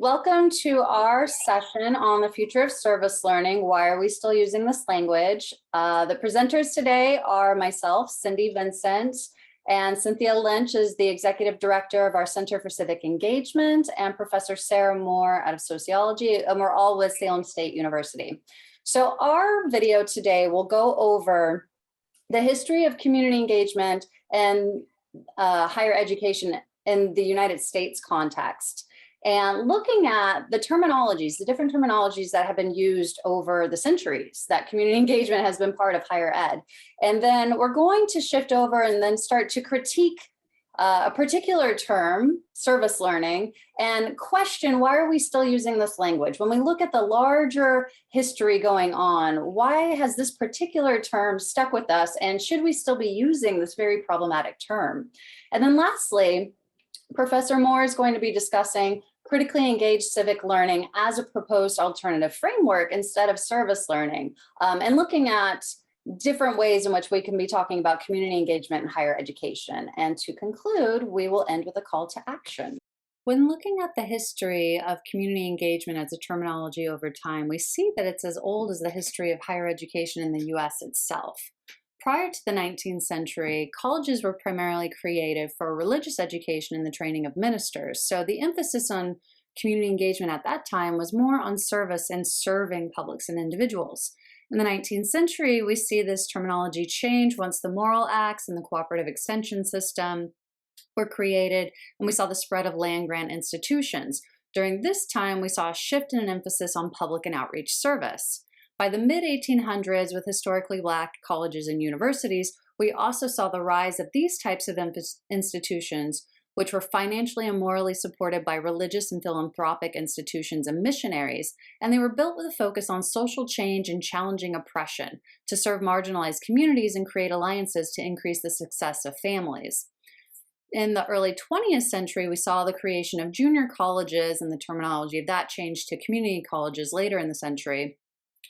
Welcome to our session on the future of service learning. Why are we still using this language? The presenters today are myself, Cindy Vincent, and Cynthia Lynch is the Executive Director of our Center for Civic Engagement, and Professor Sarah Moore out of Sociology, and we're all with Salem State University. So our video today will go over the history of community engagement and higher education in the United States context, and looking at the terminologies, the different terminologies that have been used over the centuries that community engagement has been part of higher ed. And then we're going to shift over and then start to critique a particular term, service learning, and question why are we still using this language? When we look at the larger history going on, why has this particular term stuck with us, and should we still be using this very problematic term? And then lastly, Professor Moore is going to be discussing critically engaged civic learning as a proposed alternative framework instead of service learning, and looking at different ways in which we can be talking about community engagement in higher education. And to conclude, we will end with a call to action. When looking at the history of community engagement as a terminology over time, we see that it's as old as the history of higher education in the US itself. Prior to the 19th century, colleges were primarily created for religious education and the training of ministers. So the emphasis on community engagement at that time was more on service and serving publics and individuals. In the 19th century, we see this terminology change once the Morrill Acts and the cooperative extension system were created, and we saw the spread of land-grant institutions. During this time, we saw a shift in an emphasis on public and outreach service. By the mid-1800s, with historically Black colleges and universities, we also saw the rise of these types of institutions, which were financially and morally supported by religious and philanthropic institutions and missionaries, and they were built with a focus on social change and challenging oppression to serve marginalized communities and create alliances to increase the success of families. In the early 20th century, we saw the creation of junior colleges, and the terminology of that changed to community colleges later in the century,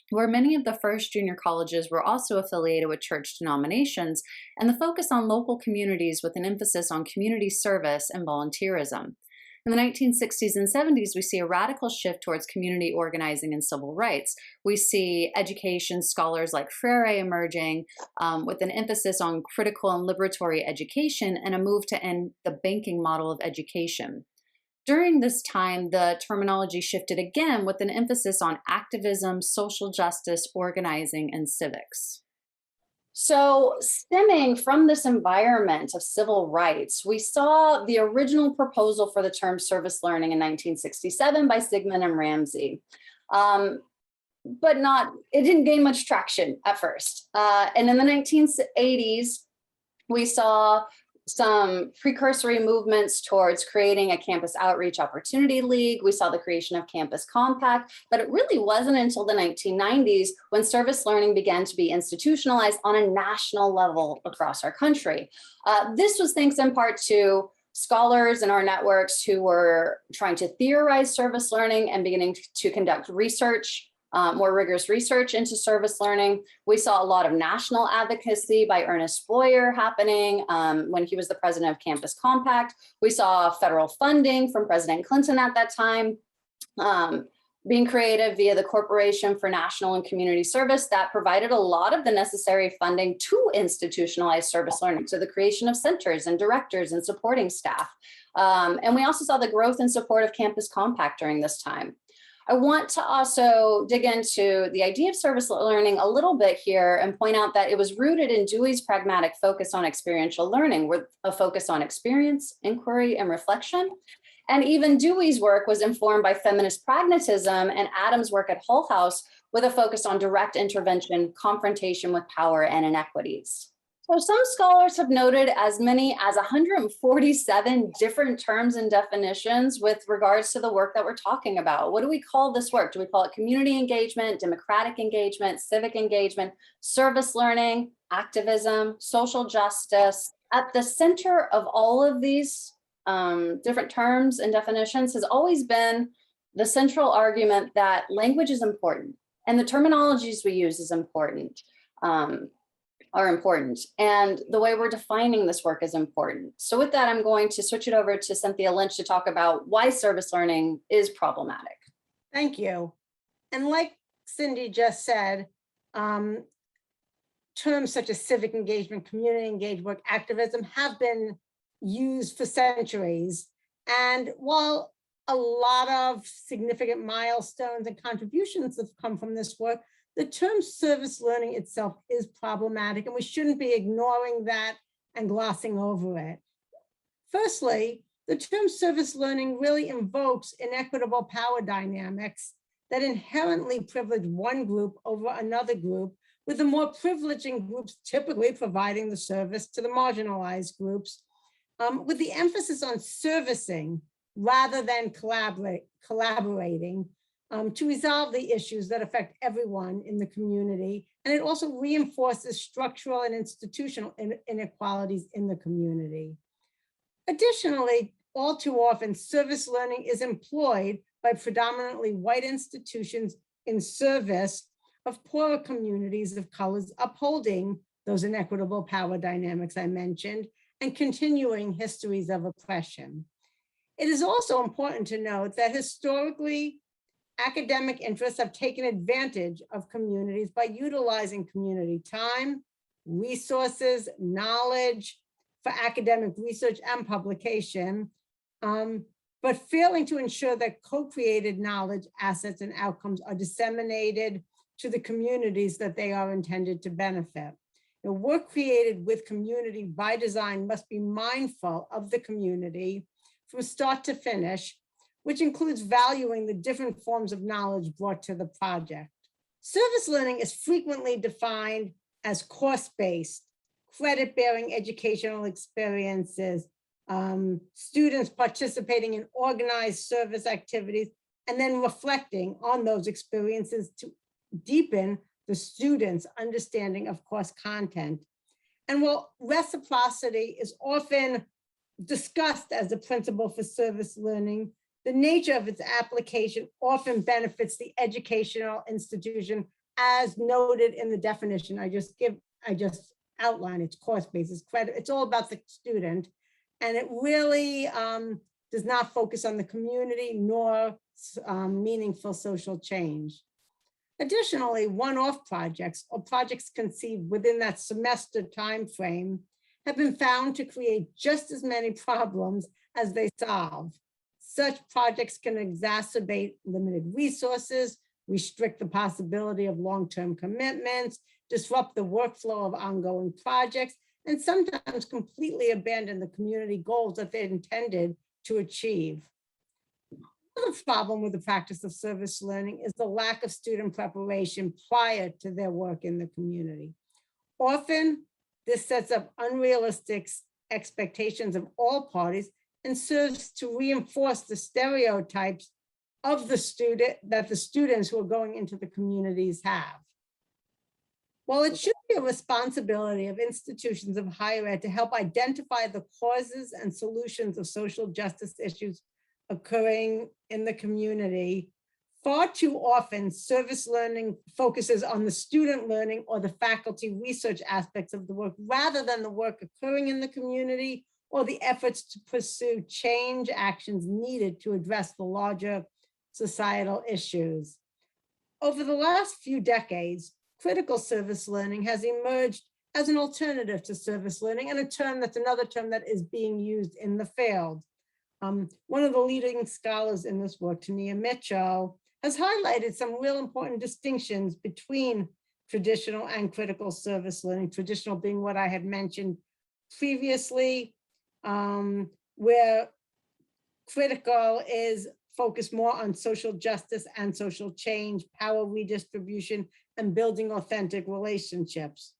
where many of the first junior colleges were also affiliated with church denominations, and the focus on local communities with an emphasis on community service and volunteerism. In the 1960s and 70s, we see a radical shift towards community organizing and civil rights. We see education scholars like Freire emerging with an emphasis on critical and liberatory education and a move to end the banking model of education. During this time, the terminology shifted again with an emphasis on activism, social justice, organizing, and civics. So, stemming from this environment of civil rights, we saw the original proposal for the term service learning in 1967 by Sigmund and Ramsey. But it didn't gain much traction at first. And in the 1980s, we saw some precursory movements towards creating a campus outreach opportunity league. We saw the creation of Campus Compact, but it really wasn't until the 1990s when service learning began to be institutionalized on a national level across our country. This was thanks in part to scholars in our networks who were trying to theorize service learning and beginning to conduct research, more rigorous research into service learning. We saw a lot of national advocacy by Ernest Boyer happening when he was the president of Campus Compact. We saw federal funding from President Clinton at that time being created via the Corporation for National and Community Service that provided a lot of the necessary funding to institutionalize service learning, so the creation of centers and directors and supporting staff. And we also saw the growth and support of Campus Compact during this time. I want to also dig into the idea of service learning a little bit here and point out that it was rooted in Dewey's pragmatic focus on experiential learning, with a focus on experience, inquiry, and reflection. And even Dewey's work was informed by feminist pragmatism and Adams' work at Hull House with a focus on direct intervention, confrontation with power, and inequities. So some scholars have noted as many as 147 different terms and definitions with regards to the work that we're talking about. What do we call this work? Do we call it community engagement, democratic engagement, civic engagement, service learning, activism, social justice? At the center of all of these different terms and definitions has always been the central argument that language is important and the terminologies we use is important. are important. And the way we're defining this work is important. So with that, I'm going to switch it over to Cynthia Lynch to talk about why service learning is problematic. Thank you. And like Cindy just said, terms such as civic engagement, community engagement, activism have been used for centuries. And while a lot of significant milestones and contributions have come from this work, the term service learning itself is problematic, and we shouldn't be ignoring that and glossing over it. Firstly, the term service learning really invokes inequitable power dynamics that inherently privilege one group over another group, with the more privileging groups typically providing the service to the marginalized groups, with the emphasis on servicing rather than collaborating to resolve the issues that affect everyone in the community. And it also reinforces structural and institutional inequalities in the community. Additionally, all too often, service learning is employed by predominantly white institutions in service of poorer communities of colors, upholding those inequitable power dynamics I mentioned and continuing histories of oppression. It is also important to note that historically, academic interests have taken advantage of communities by utilizing community time, resources, knowledge for academic research and publication, but failing to ensure that co-created knowledge, assets, and outcomes are disseminated to the communities that they are intended to benefit. The work created with community by design must be mindful of the community from start to finish, which includes valuing the different forms of knowledge brought to the project. Service learning is frequently defined as course-based, credit-bearing educational experiences, students participating in organized service activities, and then reflecting on those experiences to deepen the students' understanding of course content. And while reciprocity is often discussed as a principle for service learning, the nature of its application often benefits the educational institution, as noted in the definition I just outlined. It's course-based, it's credit, it's all about the student, and it really does not focus on the community nor meaningful social change. Additionally, one-off projects or projects conceived within that semester timeframe have been found to create just as many problems as they solve. Such projects can exacerbate limited resources, restrict the possibility of long-term commitments, disrupt the workflow of ongoing projects, and sometimes completely abandon the community goals that they intended to achieve. Another problem with the practice of service learning is the lack of student preparation prior to their work in the community. Often, this sets up unrealistic expectations of all parties and serves to reinforce the stereotypes of the student that the students who are going into the communities have. While it should be a responsibility of institutions of higher ed to help identify the causes and solutions of social justice issues occurring in the community, far too often service learning focuses on the student learning or the faculty research aspects of the work rather than the work occurring in the community or the efforts to pursue change actions needed to address the larger societal issues. Over the last few decades, critical service learning has emerged as an alternative to service learning, and another term that is being used in the field. One of the leading scholars in this work, Tania Mitchell, has highlighted some real important distinctions between traditional and critical service learning, traditional being what I had mentioned previously, where critical is focused more on social justice and social change, power redistribution, and building authentic relationships.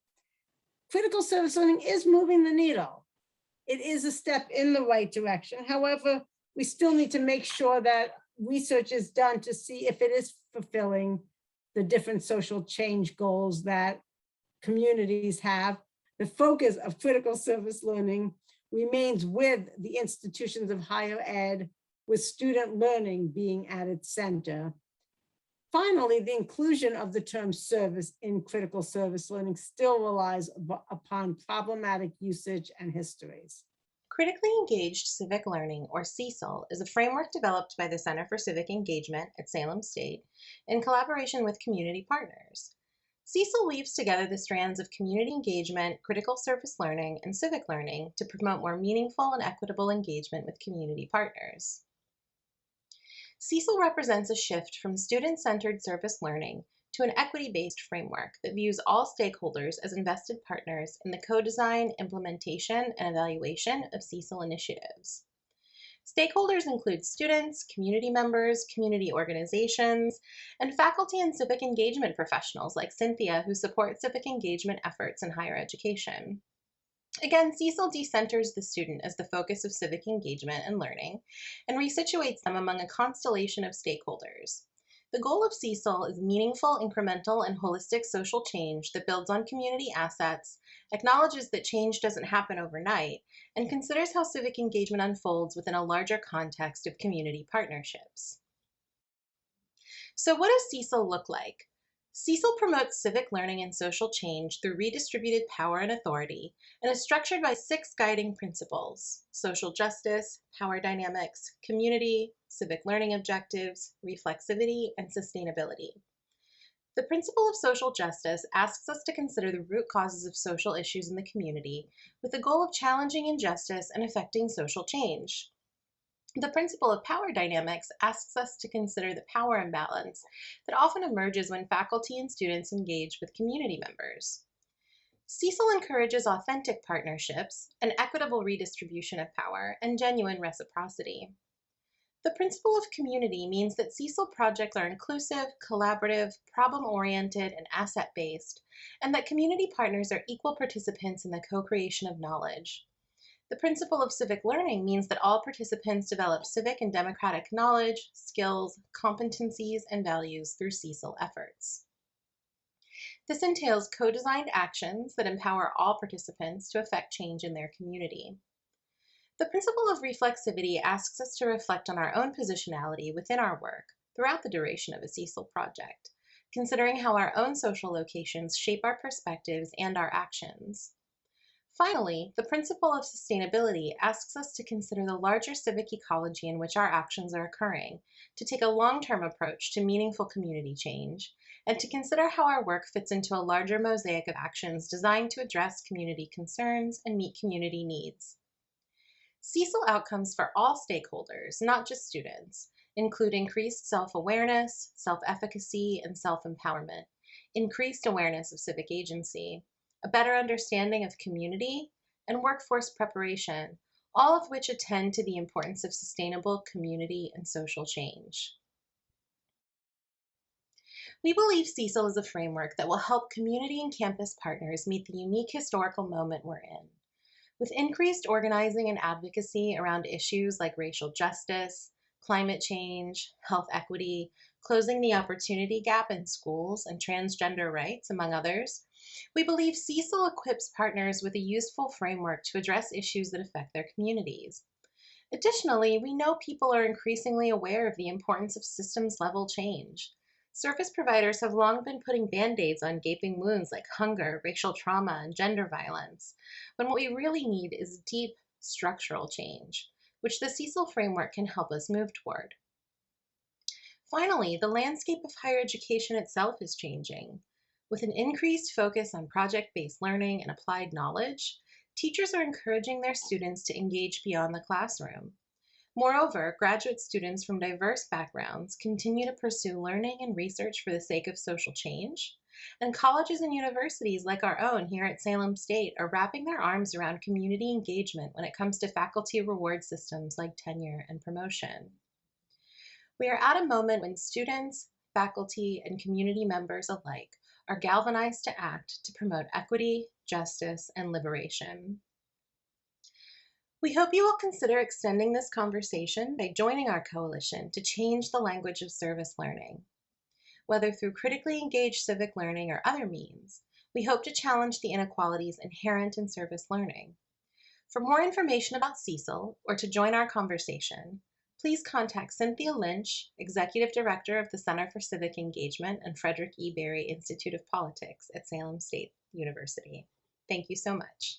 Critical service learning is moving the needle. It is a step in the right direction. However, we still need to make sure that research is done to see if it is fulfilling the different social change goals that communities have. The focus of critical service learning remains with the institutions of higher ed, with student learning being at its center. Finally, the inclusion of the term service in critical service learning still relies upon problematic usage and histories. Critically Engaged Civic Learning, or CECL, is a framework developed by the Center for Civic Engagement at Salem State in collaboration with community partners. CECL weaves together the strands of community engagement, critical service learning, and civic learning to promote more meaningful and equitable engagement with community partners. CECL represents a shift from student-centered service learning to an equity-based framework that views all stakeholders as invested partners in the co-design, implementation, and evaluation of CECL initiatives. Stakeholders include students, community members, community organizations, and faculty and civic engagement professionals like Cynthia, who support civic engagement efforts in higher education. Again, CECL decenters the student as the focus of civic engagement and learning and resituates them among a constellation of stakeholders. The goal of CECL is meaningful, incremental, and holistic social change that builds on community assets, acknowledges that change doesn't happen overnight, and considers how civic engagement unfolds within a larger context of community partnerships. So what does CECL look like? CECL promotes civic learning and social change through redistributed power and authority, and is structured by 6 guiding principles: social justice, power dynamics, community, civic learning objectives, reflexivity, and sustainability. The principle of social justice asks us to consider the root causes of social issues in the community with the goal of challenging injustice and effecting social change. The principle of power dynamics asks us to consider the power imbalance that often emerges when faculty and students engage with community members. CECL encourages authentic partnerships, an equitable redistribution of power, and genuine reciprocity. The principle of community means that CECL projects are inclusive, collaborative, problem-oriented, and asset-based, and that community partners are equal participants in the co-creation of knowledge. The principle of civic learning means that all participants develop civic and democratic knowledge, skills, competencies, and values through CECL efforts. This entails co-designed actions that empower all participants to affect change in their community. The principle of reflexivity asks us to reflect on our own positionality within our work throughout the duration of a CECL project, considering how our own social locations shape our perspectives and our actions. Finally, the principle of sustainability asks us to consider the larger civic ecology in which our actions are occurring, to take a long-term approach to meaningful community change, and to consider how our work fits into a larger mosaic of actions designed to address community concerns and meet community needs. CECL outcomes for all stakeholders, not just students, include increased self-awareness, self-efficacy, and self-empowerment, increased awareness of civic agency, a better understanding of community, and workforce preparation, all of which attend to the importance of sustainable community and social change. We believe CECL is a framework that will help community and campus partners meet the unique historical moment we're in. With increased organizing and advocacy around issues like racial justice, climate change, health equity, closing the opportunity gap in schools, and transgender rights, among others, we believe CECL equips partners with a useful framework to address issues that affect their communities. Additionally, we know people are increasingly aware of the importance of systems-level change. Service providers have long been putting band-aids on gaping wounds like hunger, racial trauma, and gender violence, when what we really need is deep structural change, which the CECL framework can help us move toward. Finally, the landscape of higher education itself is changing. With an increased focus on project-based learning and applied knowledge, teachers are encouraging their students to engage beyond the classroom. Moreover, graduate students from diverse backgrounds continue to pursue learning and research for the sake of social change, and colleges and universities like our own here at Salem State are wrapping their arms around community engagement when it comes to faculty reward systems like tenure and promotion. We are at a moment when students, faculty, and community members alike are galvanized to act to promote equity, justice, and liberation. We hope you will consider extending this conversation by joining our coalition to change the language of service learning. Whether through critically engaged civic learning or other means, we hope to challenge the inequalities inherent in service learning. For more information about CECL or to join our conversation, please contact Cynthia Lynch, Executive Director of the Center for Civic Engagement and Frederick E. Berry Institute of Politics at Salem State University. Thank you so much.